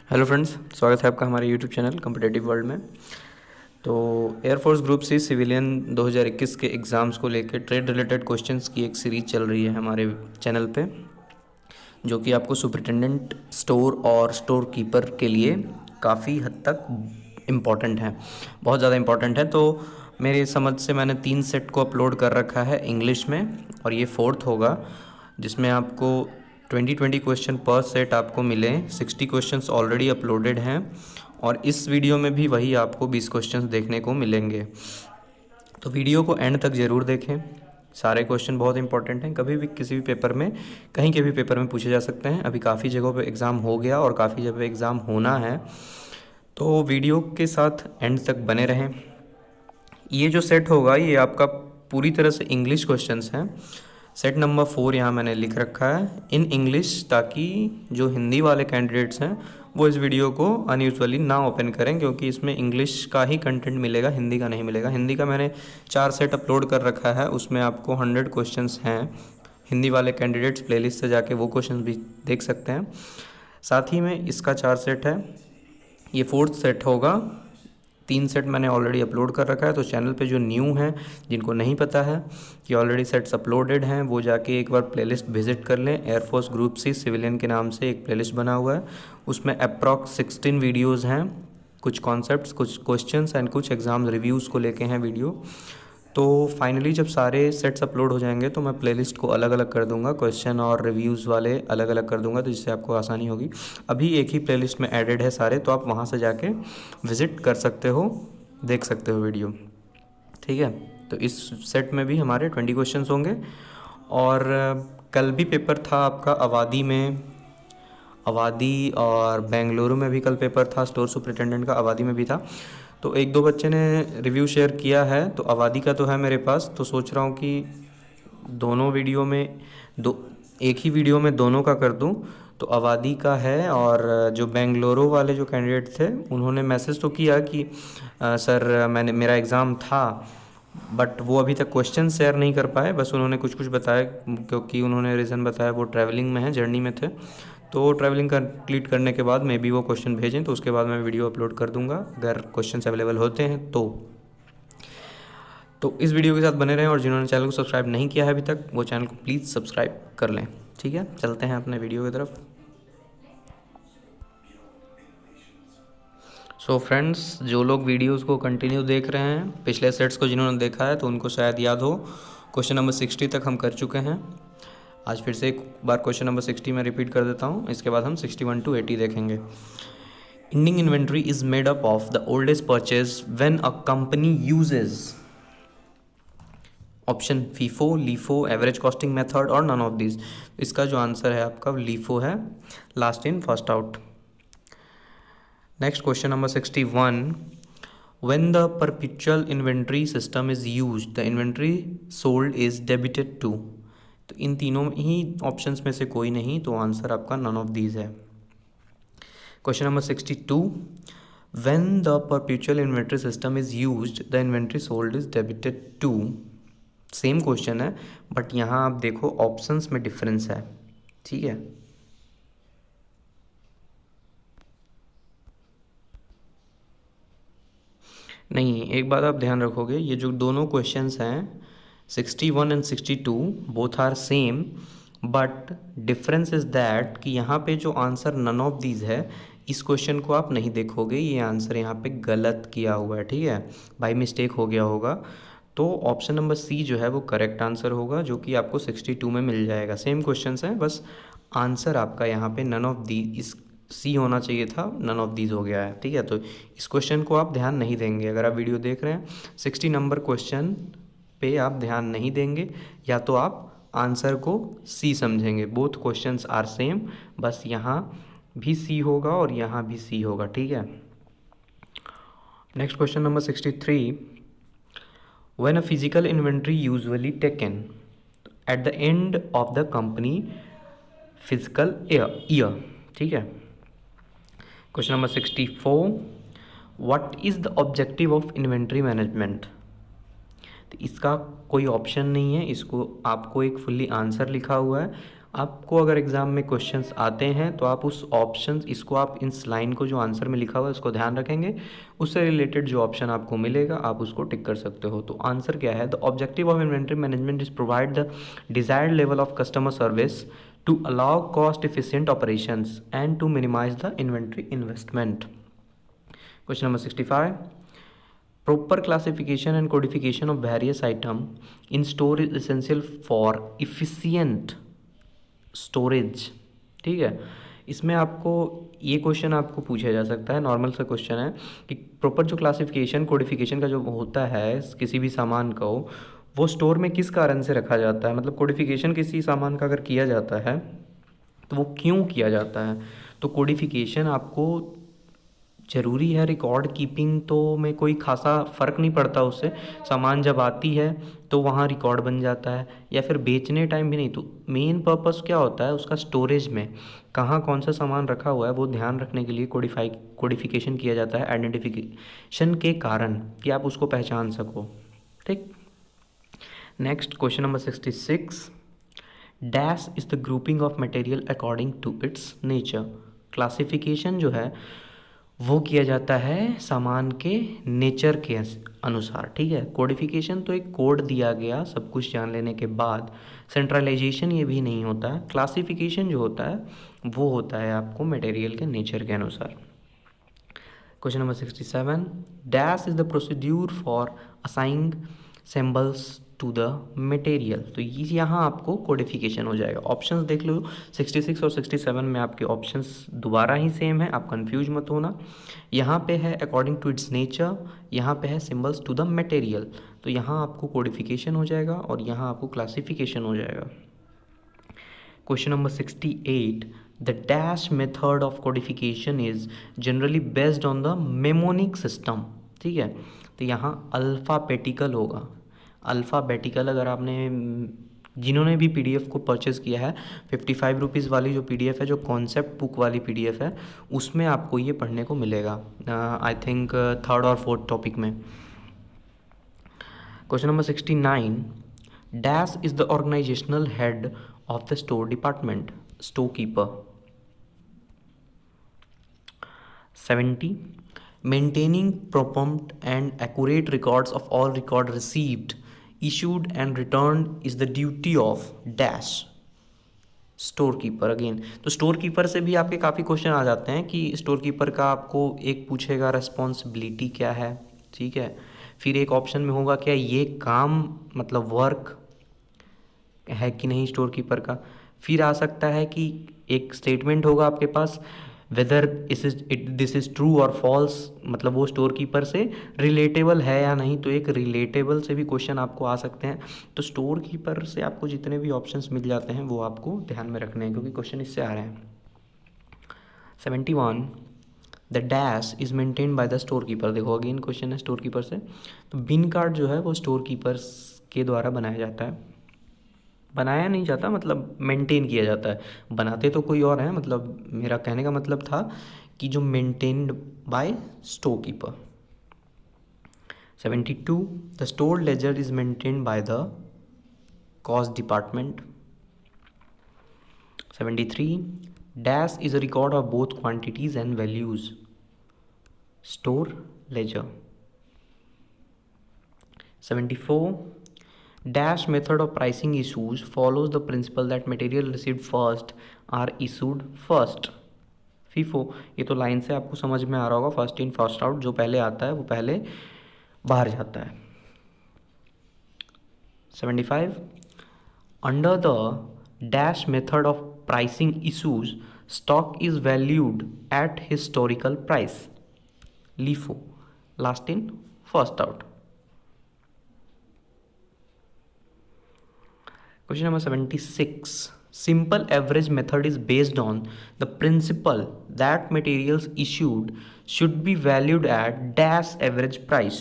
Hello friends, स्वागत है आपका हमारे यूट्यूब चैनल कॉम्पिटिटिव वर्ल्ड में। तो एयरफोर्स ग्रुप सी सिविलियन 2021 के एग्ज़ाम्स को लेकर ट्रेड रिलेटेड क्वेश्चंस की एक सीरीज़ चल रही है हमारे चैनल पे, जो कि आपको सुपरिटेंडेंट स्टोर और स्टोर कीपर के लिए काफ़ी हद तक इम्पॉर्टेंट है, बहुत ज़्यादा इम्पॉर्टेंट है। तो मेरे समझ से मैंने 3 सेट को अपलोड कर रखा है इंग्लिश में, और ये 4th होगा, जिसमें आपको 20 क्वेश्चन पर सेट आपको मिले। 60 क्वेश्चंस ऑलरेडी अपलोडेड हैं, और इस वीडियो में भी वही आपको 20 क्वेश्चंस देखने को मिलेंगे। तो वीडियो को एंड तक ज़रूर देखें, सारे क्वेश्चन बहुत इंपॉर्टेंट हैं। कभी भी किसी भी पेपर में, कहीं के भी पेपर में पूछे जा सकते हैं। अभी काफ़ी जगहों पे एग्ज़ाम हो गया और काफ़ी जगह पे एग्ज़ाम होना है, तो वीडियो के साथ एंड तक बने रहें। ये जो सेट होगा ये आपका पूरी तरह से इंग्लिश क्वेश्चंस हैं। सेट नंबर 4 यहाँ मैंने लिख रखा है इन इंग्लिश, ताकि जो हिंदी वाले कैंडिडेट्स हैं वो इस वीडियो को अनयूजुअली ना ओपन करें, क्योंकि इसमें इंग्लिश का ही कंटेंट मिलेगा, हिंदी का नहीं मिलेगा। हिंदी का मैंने 4 सेट अपलोड कर रखा है, उसमें आपको 100 क्वेश्चंस हैं। हिंदी वाले कैंडिडेट्स प्लेलिस्ट से जाके वो क्वेश्चंस भी देख सकते हैं। साथ ही में इसका 4 सेट है, ये 4th सेट होगा। 3 सेट मैंने ऑलरेडी अपलोड कर रखा है, तो चैनल पे जो न्यू हैं, जिनको नहीं पता है कि ऑलरेडी सेट्स अपलोडेड हैं, वो जाके एक बार प्लेलिस्ट विजिट कर लें। एयरफोर्स ग्रुप सी सिविलियन के नाम से एक प्लेलिस्ट बना हुआ है, उसमें अप्रॉक्स 16 वीडियोज़ हैं। कुछ कॉन्सेप्ट्स, कुछ क्वेश्चंस एंड कुछ एग्ज़ाम रिव्यूज़ को लेके हैं वीडियो। तो फाइनली जब सारे सेट्स अपलोड हो जाएंगे तो मैं प्लेलिस्ट को अलग अलग कर दूंगा, क्वेश्चन और रिव्यूज़ वाले अलग अलग कर दूंगा, तो जिससे आपको आसानी होगी। अभी एक ही प्लेलिस्ट में एडेड है सारे, तो आप वहां से जाके विज़िट कर सकते हो, देख सकते हो वीडियो। ठीक है, तो इस सेट में भी हमारे 20 क्वेश्चंस होंगे। और कल भी पेपर था आपका अवादी में, अवादी और बेंगलुरु में भी कल पेपर था, स्टोर सुपरिटेंडेंट का अवादी में भी था। तो एक दो बच्चे ने रिव्यू शेयर किया है, तो अवादी का तो है मेरे पास, तो सोच रहा हूँ कि दोनों वीडियो में एक ही वीडियो में दोनों का कर दूं। तो अवादी का है, और जो बेंगलुरु वाले जो कैंडिडेट थे उन्होंने मैसेज तो किया कि सर मेरा एग्ज़ाम था, बट वो अभी तक क्वेश्चन शेयर नहीं कर पाए। बस उन्होंने कुछ कुछ बताया, क्योंकि उन्होंने रीज़न बताया वो ट्रैवलिंग में है, जर्नी में थे। तो ट्रैवलिंग कंप्लीट करने के बाद मे बी वो क्वेश्चन भेजें, तो उसके बाद मैं वीडियो अपलोड कर दूंगा अगर क्वेश्चंस अवेलेबल होते हैं तो इस वीडियो के साथ बने रहें। और जिन्होंने चैनल को सब्सक्राइब नहीं किया है अभी तक, वो चैनल को प्लीज़ सब्सक्राइब कर लें। ठीक है, चलते हैं अपने वीडियो की तरफ। सो फ्रेंड्स, जो लोग वीडियोस को कंटिन्यू देख रहे हैं, पिछले सेट्स को जिन्होंने देखा है तो उनको शायद याद हो, क्वेश्चन नंबर 60 तक हम कर चुके हैं। आज फिर से एक बार क्वेश्चन नंबर 60 में रिपीट कर देता हूँ, इसके बाद हम 61 to 80 देखेंगे। Ending inventory is made up of the oldest purchase when a company uses option FIFO, LIFO, average costing method और नन ऑफ दिस। इसका जो आंसर है आपका लीफो है, last in first out. Next question number 61, when the perpetual inventory system is used the inventory sold is debited to. तो इन तीनों ही options में से कोई नहीं, तो आंसर आपका नन ऑफ दीज है। Question number 62, when the perpetual inventory system is used the inventory sold is debited to. Same question है, बट यहाँ आप देखो ऑप्शंस में डिफरेंस है। ठीक है, नहीं, एक बात आप ध्यान रखोगे, ये जो दोनों क्वेश्चंस हैं 61 and 62 both are same, but difference is that कि यहाँ पे जो आंसर नन ऑफ दीज है, इस क्वेश्चन को आप नहीं देखोगे, ये आंसर यहाँ पे गलत किया हुआ है। ठीक है, बाई मिस्टेक हो गया होगा। तो ऑप्शन नंबर सी जो है वो करेक्ट आंसर होगा, जो कि आपको 62 में मिल जाएगा। सेम क्वेश्चंस हैं, बस आंसर आपका यहाँ पे नन ऑफ दी, इस सी होना चाहिए था, नन ऑफ दीज हो गया है। ठीक है, तो इस क्वेश्चन को आप ध्यान नहीं देंगे। अगर आप वीडियो देख रहे हैं 60 नंबर क्वेश्चन पे आप ध्यान नहीं देंगे, या तो आप आंसर को सी समझेंगे। बोथ क्वेश्चंस आर सेम, बस यहाँ भी सी होगा और यहाँ भी सी होगा। ठीक है, next question number 63, when a physical inventory usually taken at the end of the company fiscal year। ठीक है, question number 64, what is the objective of inventory management. तो इसका कोई ऑप्शन नहीं है, इसको आपको एक फुल्ली आंसर लिखा हुआ है, आपको अगर एग्ज़ाम में क्वेश्चंस आते हैं तो आप उस ऑप्शंस इसको आप इस लाइन को जो आंसर में लिखा हुआ है उसको ध्यान रखेंगे, उससे रिलेटेड जो ऑप्शन आपको मिलेगा आप उसको टिक कर सकते हो। तो आंसर क्या है? The objective of inventory management is provide the desired level of customer service to allow cost efficient operations and to minimise the inventory investment. Question number 65, proper classification and codification of various item in store is essential for efficient storage। ठीक है, इसमें आपको ये question आपको पूछा जा सकता है, नॉर्मल सा क्वेश्चन है कि प्रॉपर जो क्लासिफिकेशन कोडिफिकेशन का जो होता है किसी भी सामान का हो, वो स्टोर में किस कारण से रखा जाता है, मतलब कोडिफिकेशन किसी सामान का अगर किया जाता है तो वो क्यों किया जाता है। तो कोडिफिकेशन आपको ज़रूरी है, रिकॉर्ड कीपिंग तो में कोई खासा फ़र्क नहीं पड़ता उससे, सामान जब आती है तो वहाँ रिकॉर्ड बन जाता है, या फिर बेचने टाइम भी नहीं। तो मेन पर्पस क्या होता है उसका, स्टोरेज में कहाँ कौन सा सामान रखा हुआ है वो ध्यान रखने के लिए कोडिफिकेशन किया जाता है, आइडेंटिफिकेशन के कारण, कि आप उसको पहचान सको। ठीक, next question number 66, dash is the grouping of material according to its nature. Classification जो है वो किया जाता है सामान के नेचर के अनुसार। ठीक है, कोडिफिकेशन तो एक कोड दिया गया सब कुछ जान लेने के बाद, सेंट्रलाइजेशन ये भी नहीं होता है। क्लासिफिकेशन जो होता है वो होता है आपको मटेरियल के नेचर के अनुसार। Question number 67, dash is the procedure for assigning symbols to the material. तो ये यहाँ आपको कोडिफिकेशन हो जाएगा। ऑप्शंस देख लो, 66 और 67 में आपके ऑप्शंस दोबारा ही सेम है, आप कंफ्यूज मत होना। यहाँ पे है अकॉर्डिंग टू इट्स नेचर, यहाँ पे है सिंबल्स टू द मटेरियल, तो यहाँ आपको कोडिफिकेशन हो जाएगा और यहाँ आपको क्लासिफिकेशन हो जाएगा। Question number 68, the dash method of codification is generally based on the mnemonic system. ठीक है, तो यहाँ अल्फ़ाबेटिकल होगा। अल्फ़ाबेटिकल अगर आपने, जिन्होंने भी पीडीएफ को परचेज़ किया है, 55 रुपीज़ वाली जो पीडीएफ है, जो कॉन्सेप्ट बुक वाली पीडीएफ है, उसमें आपको ये पढ़ने को मिलेगा, आई थिंक 3rd और 4th टॉपिक में। Question number 69, dash is the organisational head of the store department, store keeper. 70, maintaining prompt and accurate records of all record received, issued and returned is the duty of dash, store keeper. Again तो store keeper से भी आपके काफ़ी question आ जाते हैं कि store keeper का आपको एक पूछेगा रिस्पॉन्सिबिलिटी क्या है। ठीक है, फिर एक ऑप्शन में होगा क्या ये काम, मतलब वर्क है कि नहीं स्टोर कीपर का। फिर आ सकता है कि एक स्टेटमेंट होगा आपके पास, वेदर दिस इज़ ट्रू और फॉल्स, मतलब वो स्टोर कीपर से रिलेटेबल है या नहीं। तो एक रिलेटेबल से भी क्वेश्चन आपको आ सकते हैं। तो स्टोर कीपर से आपको जितने भी ऑप्शंस मिल जाते हैं वो आपको ध्यान में रखने हैं, क्योंकि क्वेश्चन इससे आ रहे हैं। 71, the dash is maintain by the store keeper. देखो अगेन क्वेश्चन है स्टोर कीपर से। तो बिन कार्ड जो है वो स्टोर कीपर्स के द्वारा बनाया जाता है, बनाया नहीं जाता, मतलब मेंटेन किया जाता है। बनाते तो कोई और है, मतलब मेरा कहने का मतलब था कि जो maintained by store keeper. 72, the store laser is maintained by the cost department. 73, dash is a record of both quantities and values, store laser. 74, dash method of pricing issues follows the principle that material received first are issued first। FIFO, ये तो line से आपको समझ में आ रहा होगा, first in first out, जो पहले आता है वो पहले बाहर जाता है। 75, under the dash method of pricing issues stock is valued at historical price, LIFO, last in first out. Question number 76, simple average method is based on the principle that materials issued should be valued at dash average price।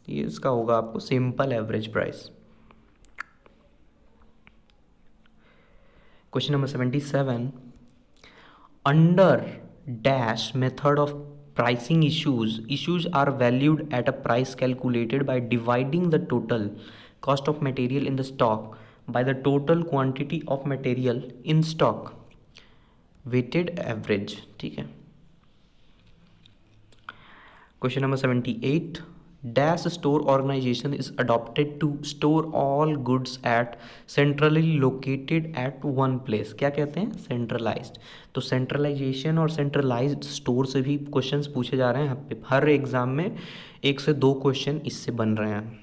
ये इसका होगा आपको simple average price। Question number 77, under dash method of pricing issues are valued at a price calculated by dividing the total cost of material in the stock by the total quantity of material in stock, weighted average. ठीक है। Question number 78, dash store organisation is adopted to store all goods at centrally located at one place. क्या कहते हैं? Centralised. तो centralisation और centralised store से भी questions पूछे जा रहे हैं यहाँ पे। हर एग्जाम में 1 से 2 क्वेश्चन इससे बन रहे हैं।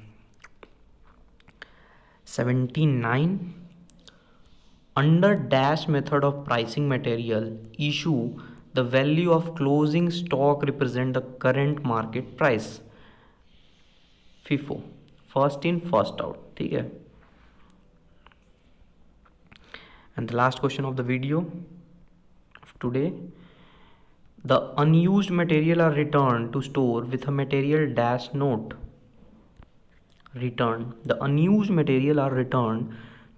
79, under dash method of pricing material issue the value of closing stock represent the current market price. FIFO, first in first out. ठीक है। And the last question of the video of today, the unused material are return to store with a material dash note. Return, the unused material are return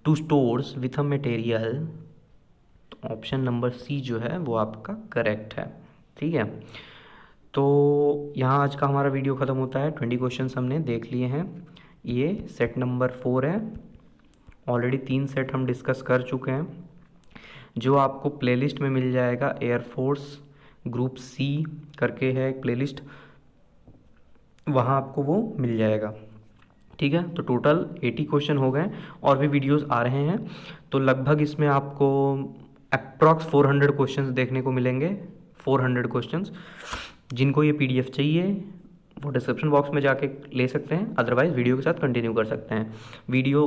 to stores with a material. तो option number C जो है वो आपका correct है। ठीक है। तो यहाँ आज का हमारा वीडियो ख़त्म होता है। 20 क्वेश्चंस हमने देख लिए हैं। ये सेट नंबर 4 है। ऑलरेडी 3 सेट हम डिस्कस कर चुके हैं, जो आपको प्लेलिस्ट में मिल जाएगा। एयरफोर्स ग्रुप सी करके है एक प्लेलिस्ट, वहाँ आपको वो मिल जाएगा। ठीक है। तो टोटल 80 क्वेश्चन हो गए और भी वीडियोस आ रहे हैं। तो लगभग इसमें आपको अप्रॉक्स 400 क्वेश्चंस देखने को मिलेंगे। 400 क्वेश्चंस। जिनको ये PDF चाहिए वो डिस्क्रिप्शन बॉक्स में जाके ले सकते हैं, अदरवाइज़ वीडियो के साथ कंटिन्यू कर सकते हैं। वीडियो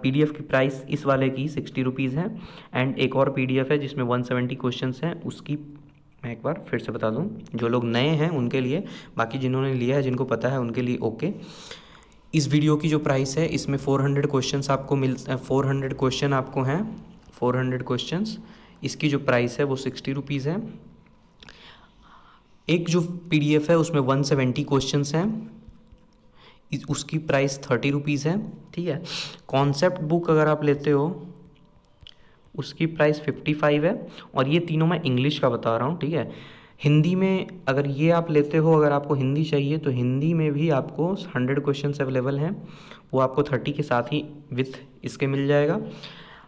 PDF की प्राइस इस वाले की 60 रुपीज़ है। एंड एक और PDF है जिसमें 170 क्वेश्चंस हैं, उसकी मैं एक बार फिर से बता दूं, जो लोग नए हैं उनके लिए, बाकी जिन्होंने लिया है, जिनको पता है, उनके लिए ओके। इस वीडियो की जो प्राइस है, इसमें 400 क्वेश्चंस आपको 400 क्वेश्चन आपको हैं, 400 क्वेश्चंस। इसकी जो प्राइस है वो 60 रुपीज़ है। एक जो PDF है उसमें 170 क्वेश्चंस हैं, उसकी प्राइस 30 रुपीज़ है। ठीक है। कॉन्सेप्ट बुक अगर आप लेते हो उसकी प्राइस 55 है। और ये तीनों मैं इंग्लिश का बता रहा हूँ। ठीक है। हिंदी में अगर ये आप लेते हो, अगर आपको हिंदी चाहिए तो हिंदी में भी आपको 100 क्वेश्चंस अवेलेबल हैं, वो आपको 30 के साथ ही विथ इसके मिल जाएगा।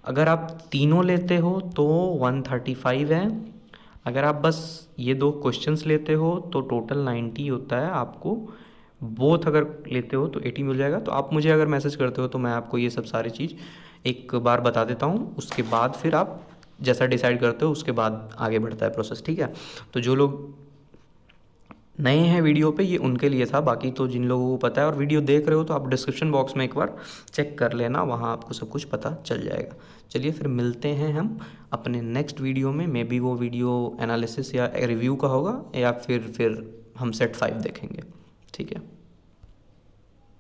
अगर आप तीनों लेते हो तो 135 है। अगर आप बस ये 2 क्वेश्चंस लेते हो तो टोटल 90 होता है आपको। बोथ अगर लेते हो तो 80 मिल जाएगा। तो आप मुझे अगर मैसेज करते हो तो मैं आपको ये सब सारी चीज़ एक बार बता देता हूँ, उसके बाद फिर आप जैसा डिसाइड करते हो उसके बाद आगे बढ़ता है प्रोसेस। ठीक है। तो जो लोग नए हैं वीडियो पे, ये उनके लिए था। बाकी तो जिन लोगों को पता है और वीडियो देख रहे हो तो आप डिस्क्रिप्शन बॉक्स में एक बार चेक कर लेना, वहाँ आपको सब कुछ पता चल जाएगा। चलिए फिर मिलते हैं हम अपने नेक्स्ट वीडियो में। मे बी वो वीडियो एनालिसिस या रिव्यू का होगा, या फिर हम सेट 5 देखेंगे। ठीक है।